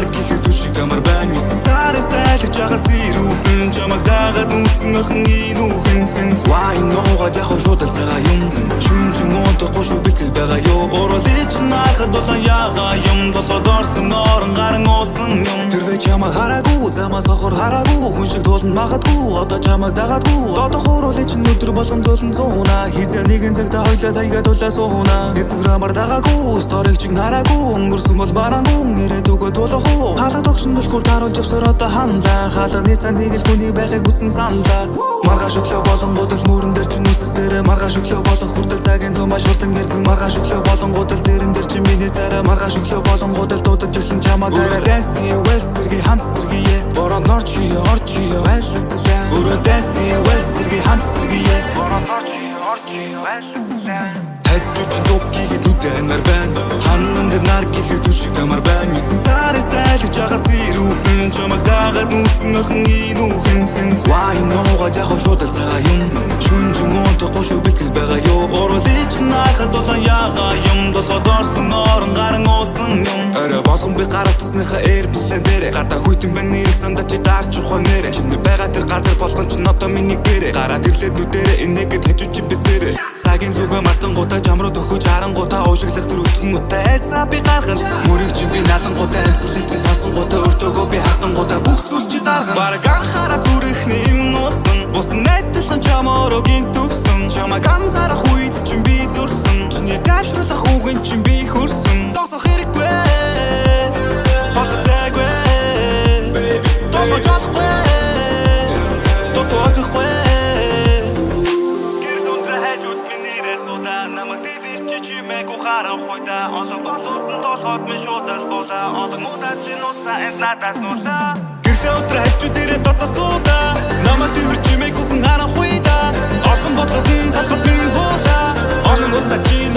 нар гэхэд үшиг амар байна. Сарын сайлж байгаа сэрүүхэн чамаг дагаад нүсэн охин инүүхэн. Wine нуугаад яг шууд алцгаа юм. Шүнжин онтохгүй шүү бэлтгэл байгаа ёо. Оролч нахад болон ягаа юм. Болоход орсон орон гарan уусан юм. Тэрвэ чамаг хараагүй замаас хохор хараагүй. Хүн шиг тулна магадгүй одоо чамаг дагаадгүй. Додох оруулж өдөр болгон зөөлөн зуна. Хизээ нэгэн цагта хойлоо тайгаад улаа сууна. Инстаграмаар дагаадгүй сториг чиг хараагүй. Өнгөрсөн бол барангуй ирээдүгөө тулах уу. Халах тогшин болохоор таруулж явсаар одоо хандаа. Халааны цааныг л хүнийг байхыг хүсэн саналаа. Маргааш өглөө болонгууд л мөрөн дээр чинь үсэсээрээ. Маргааш өглөө болох хүртэл цагийн тумаа шуртан гэргэн. Маргааш өглөө болонгууд л дэрэн дээр чинь миний царай. Маргааш өглөө болонгууд л дуудаж ирсэн чамаа дайраа. Дэнси вэлсэрги хамсэргие. Борон орчие вэлсэргэ. Өрөө дэнси вэлсэрги хамсэргие. Борон орчие вэлсэргэ. Хажууч дуугийгээд үдэнэр байна. Ханан дээр нар гэхэд үшиг амар байна. Сарын сайлж байгаа сэрүүхэн чамаг дагаад нүсэн охин инүүхэн. Wine нуугаад яг шууд алцгаа юм. Шүнжин онтохгүй шүү бэлтгэл байгаа ёо. Оролч нахад болон ягаа юм. Болоход орсон орон гарan уусан юм. Орой болгон би гарагтсныхаа эрбэлэн дээрээ. Гадаа хүйтэн байна нэрэл цандаа чи даарч ухаа нэрээ. Чиний байгаа тэр газар болгон ч одоо миний гэрээ. Гараад ирлээд нүдэрээ инээгээд хажууч юм бисэрээ. Цагийн зүгөө мартангуудаа жамрууд өгөж харангуудаа уушиглах тэр өтгөнгүүтэй айцаа би гаргана. Мөрийг чинь би наалангуудаа амьсгалыг чи сонсонгуудаа өртөөгөө би хатангуудаа бүх зүйл чи даргана. Бараг анхаараа зүрхний юм нуусан. Бус найдлан чаморогийн төгсөн. Чамаг анзаарах үед чинь би зурсан. Чиний тайвшруулах үгэн чинь би хөрсөн. Зогсох хэрэггүй холтцайгүй тосгож олохгүй тотоогихгүй. Олон болоод нь толгойд минь шуудал буулаа. Олон муудад чинь уусаа энэ надаас нуулаа. Гэрсээ өдрө хажуу дээрээ дотосууда. Намайг тэрч юмэг хүн харахгүй да. Олон бодлоод нь толгойд минь буулаа. Олон муудад чинь